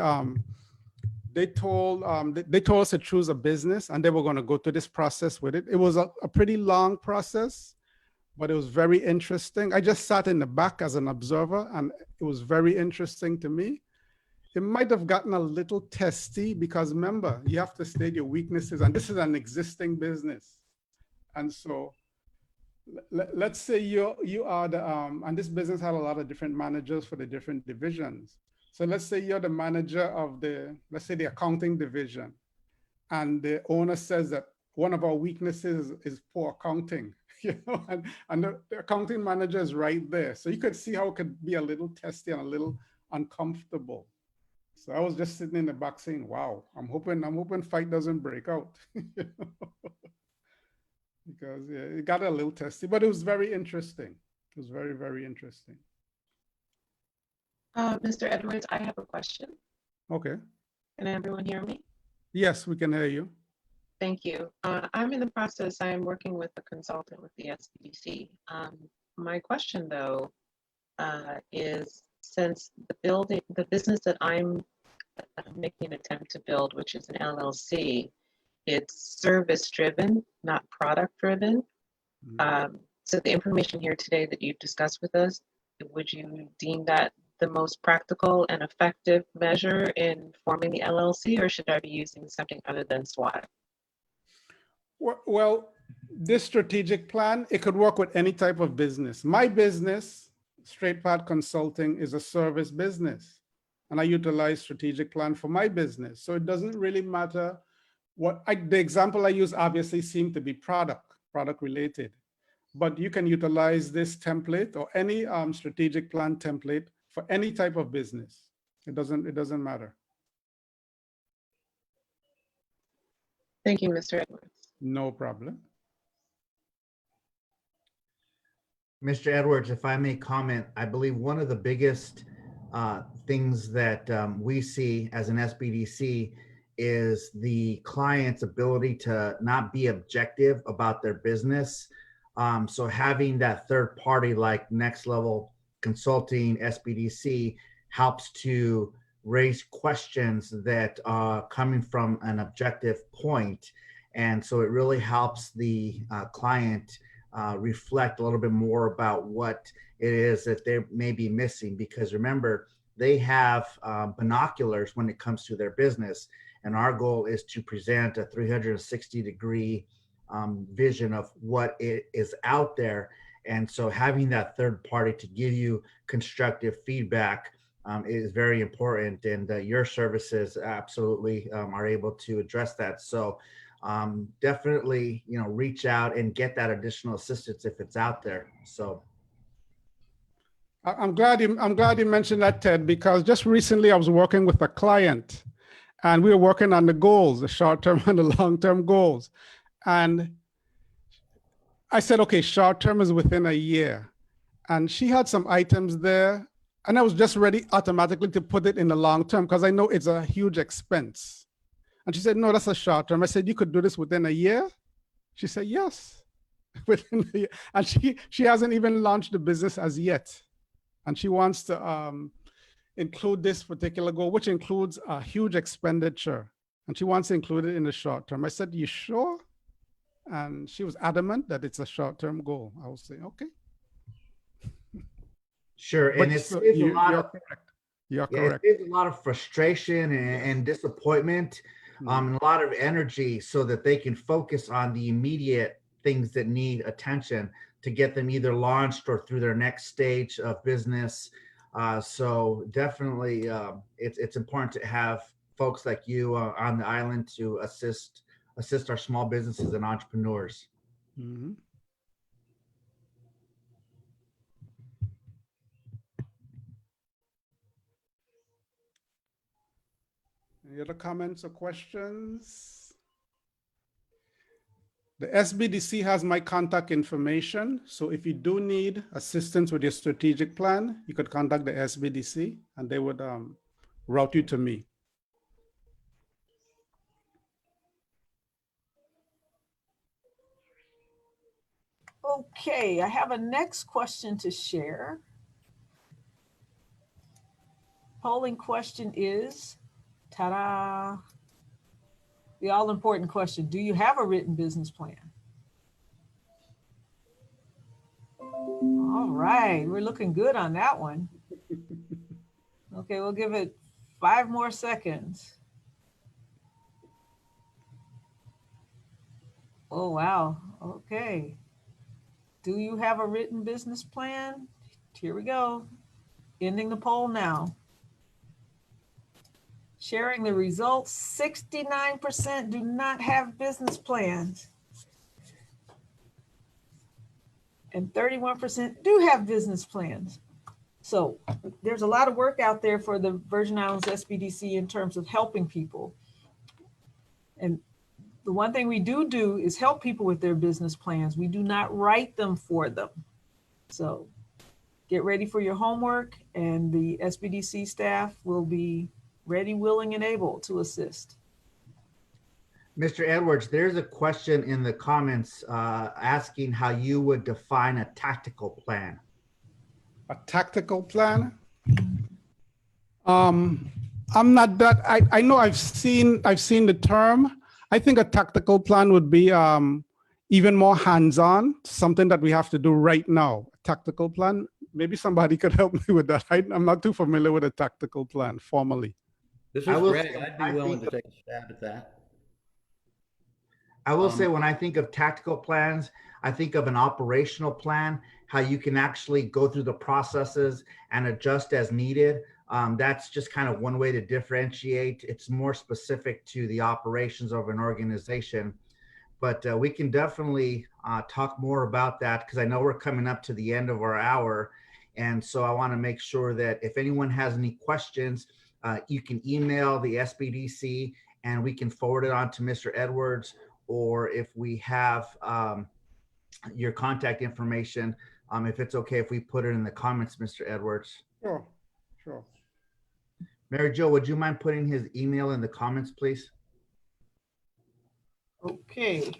Speaker 2: told us to choose a business, and they were going to go through this process with it. It was a pretty long process, but it was very interesting. I just sat in the back as an observer, and it was very interesting to me. It might have gotten a little testy because remember, you have to state your weaknesses, and this is an existing business. And so let's say you are the, and this business had a lot of different managers for the different divisions. So let's say you're the manager of let's say the accounting division, and the owner says that one of our weaknesses is poor accounting, and the accounting manager is right there. So you could see how it could be a little testy and a little uncomfortable. So I was just sitting in the back saying, wow, I'm hoping fight doesn't break out. Because yeah, it got a little testy, but it was very interesting. It was very, very interesting.
Speaker 9: Mr. Edwards, I have a question.
Speaker 2: Okay.
Speaker 9: Can everyone hear me?
Speaker 2: Yes, we can hear you.
Speaker 9: Thank you. I'm in the process, I'm working with a consultant with the SBDC. My question though, is since the business that I'm making an attempt to build, which is an LLC, it's service driven, not product driven. So the information here today that you've discussed with us, would you deem that the most practical and effective measure in forming the LLC, or should I be using something other than SWOT?
Speaker 2: Well, this strategic plan, it could work with any type of business. My business, Straight Path Consulting, is a service business, and I utilize strategic plan for my business. So it doesn't really matter the example I use obviously seemed to be product related, but you can utilize this template or any strategic plan template for any type of business. It doesn't matter.
Speaker 9: Thank you, Mr. Edwards.
Speaker 2: No problem.
Speaker 6: Mr. Edwards, if I may comment, I believe one of the biggest things that we see as an SBDC is the client's ability to not be objective about their business. So having that third party like Next Level Consulting, SBDC, helps to raise questions that are coming from an objective point. And so it really helps the client reflect a little bit more about what it is that they may be missing, because remember, they have binoculars when it comes to their business. And our goal is to present a 360-degree vision of what it is out there. And so having that third party to give you constructive feedback is very important, and your services absolutely are able to address that. So definitely, reach out and get that additional assistance if it's out there. So
Speaker 2: I'm glad you mentioned that, Ted, because just recently I was working with a client and we were working on the goals, the short-term and the long-term goals. And I said, okay, short-term is within a year. And she had some items there and I was just ready automatically to put it in the long-term because I know it's a huge expense. And she said, no, that's a short-term. I said, you could do this within a year? She said, yes, within a year. And she hasn't even launched the business as yet. And she wants to include this particular goal, which includes a huge expenditure. And she wants to include it in the short term. I said, you sure? And she was adamant that it's a short-term goal. I was saying, okay.
Speaker 6: sure, and it saves a lot
Speaker 2: you're
Speaker 6: of
Speaker 2: correct. You're
Speaker 6: yeah,
Speaker 2: correct.
Speaker 6: it saves a lot of frustration and disappointment, and a lot of energy, so that they can focus on the immediate things that need attention to get them either launched or through their next stage of business. So definitely, it's important to have folks like you on the island to assist our small businesses and entrepreneurs.
Speaker 2: Mhm. Any other comments or questions? The SBDC has my contact information. So if you do need assistance with your strategic plan, you could contact the SBDC and they would route you to me.
Speaker 1: Okay, I have a next question to share. Polling question is, ta-da, the all-important question. Do you have a written business plan? All right, we're looking good on that one. Okay, we'll give it 5 more seconds. Oh, wow, okay. Do you have a written business plan? Here we go. Ending the poll now. Sharing the results, 69% do not have business plans. And 31% do have business plans. So there's a lot of work out there for the Virgin Islands SBDC in terms of helping people. And the one thing we do is help people with their business plans. We do not write them for them. So get ready for your homework, and the SBDC staff will be ready, willing, and able to assist.
Speaker 6: Mr. Edwards, there's a question in the comments asking how you would define a tactical plan.
Speaker 2: A tactical plan? I'm not that, I know I've seen the term. I think a tactical plan would be even more hands-on, something that we have to do right now. A tactical plan, maybe somebody could help me with that. I'm not too familiar with a tactical plan formally.
Speaker 8: This
Speaker 6: I
Speaker 8: is
Speaker 6: will
Speaker 8: Greg.
Speaker 6: say,
Speaker 8: I'd be willing to take a stab at that.
Speaker 6: I will say, when I think of tactical plans, I think of an operational plan, how you can actually go through the processes and adjust as needed. That's just kind of one way to differentiate. It's more specific to the operations of an organization. But we can definitely talk more about that, because I know we're coming up to the end of our hour. And so I want to make sure that if anyone has any questions, you can email the SBDC and we can forward it on to Mr. Edwards. Or if we have your contact information, if it's okay if we put it in the comments, Mr. Edwards.
Speaker 2: Sure, sure.
Speaker 6: Mary Jo, would you mind putting his email in the comments, please?
Speaker 1: Okay.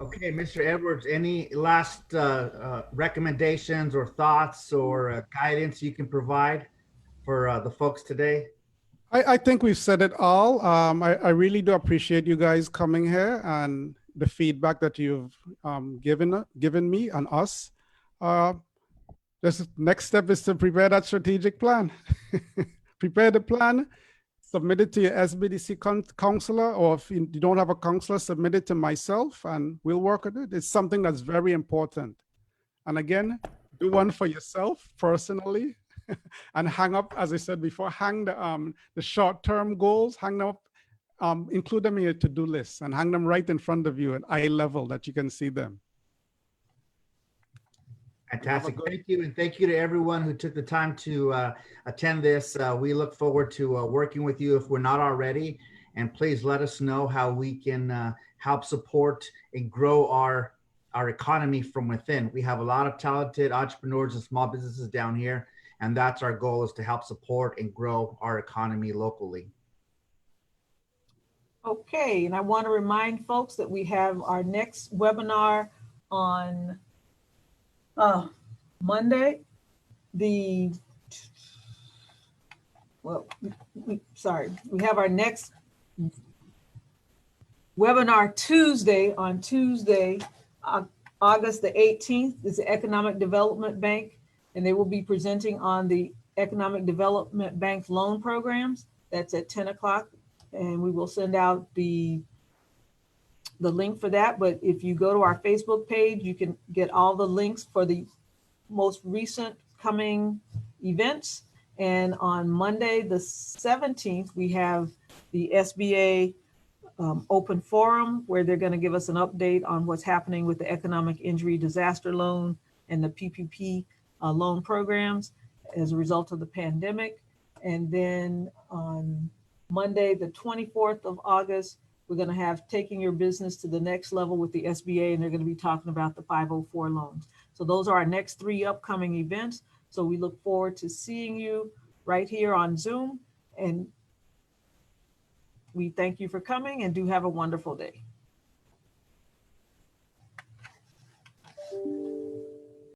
Speaker 6: Okay, Mr. Edwards, any last recommendations or thoughts or guidance you can provide for the folks today?
Speaker 2: I think we've said it all. I really do appreciate you guys coming here and the feedback that you've given me and us. This next step is to prepare that strategic plan. Prepare the plan, submit it to your SBDC counselor, or if you don't have a counselor, submit it to myself and we'll work on it. It's something that's very important. And again, do one for yourself personally and hang up, as I said before, hang the short-term goals, hang them up, include them in your to-do list and hang them right in front of you at eye level that you can see them.
Speaker 6: Fantastic. Thank you. And thank you to everyone who took the time to attend this. We look forward to working with you if we're not already. And please let us know how we can help support and grow our economy from within. We have a lot of talented entrepreneurs and small businesses down here. And that's our goal, is to help support and grow our economy locally.
Speaker 1: Okay, and I want to remind folks that we have our next webinar on Monday, we have our next webinar Tuesday, August the 18th. Is the Economic Development Bank, and they will be presenting on the Economic Development Bank loan programs. That's at 10 o'clock, and we will send out the link for that. But if you go to our Facebook page, you can get all the links for the most recent coming events. And on Monday, the 17th, we have the SBA open forum, where they're going to give us an update on what's happening with the economic injury disaster loan and the PPP loan programs as a result of the pandemic. And then on Monday, the 24th of August, we're going to have Taking Your Business to the Next Level with the SBA, and they're going to be talking about the 504 loans. So those are our next 3 upcoming events. So we look forward to seeing you right here on Zoom. And we thank you for coming, and do have a wonderful day.